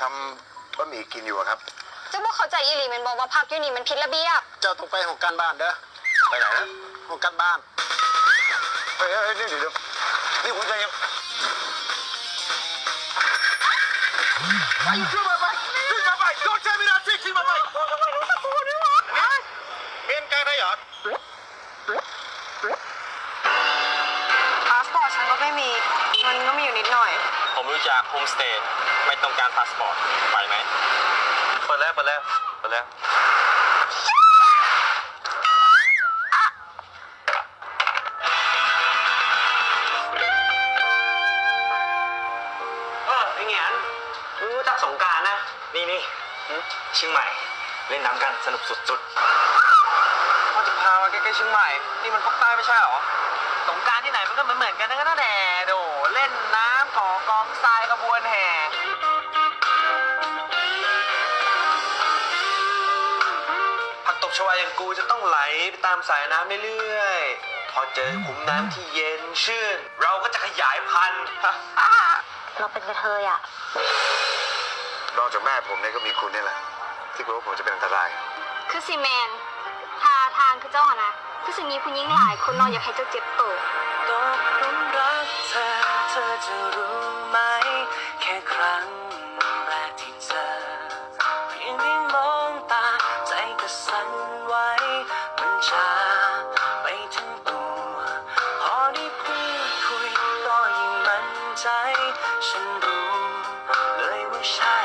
ทำบะหมี่กินอยู่ครับเจ้าบอกเข้าใจอีหลีมันบอกว่าพักอยู่นี่มันผิดระเบียบเจ้าต้องไปของการบ้านเด้อไปไหนนะของการบ้านเฮ้ยเดี๋ยวนี่คุณจะยังไปขึ้นมาไปโดนใช้ไม่ได้สิขึ้นมาไปเมียนกลางได้เหรอพาสปอร์ตฉันก็ไม่มีมันก็มีอยู่นิดหน่อยผมรู้จักโฮมสเตย์ไม่ต้องการพาสปอร์ตไปไหมเปิดแล้วไอ้เงี้ยรู้จักสงกรานต์นะนี่เชียงใหม่เล่นน้ำกันสนุกสุดๆพ่อจะพามาใกล้ๆเชียงใหม่นี่มันภาคใต้ไม่ใช่หรอสงกรานต์ที่ไหนมันก็เหมือนกันทั้งนั้นแหละโดเล่นน้ำก่อกองทรายขบวนแห่ผักตบชวาอย่างกูจะต้องไหลไปตามสายน้ำเรื่อยๆพอเจอขุมน้ำที่เย็นชื่นเราก็จะขยายพันธุ์เราเป็นกระเทยอ่ะนอกจากแม่ผมเนี่ยก็มีคุณนี่แหละที่กลัวว่าผมจะเป็นอันตรายคือซีแมนทาทางคือเจ้าหนะคือสิ่งนี้ผู้หญิงหลายคนนอนอยากให้เจ้าเจ็บตัวตกหลุมรักเธอจะรู้ไหมแค่ครั้งแรกที่เจอเพียงได้มองตาใจก็สั่นไหวมันชาไปทั้งตัวพอได้พูดคุยก็ยิ่งมั่นใจฉันรู้เลยว่าใช่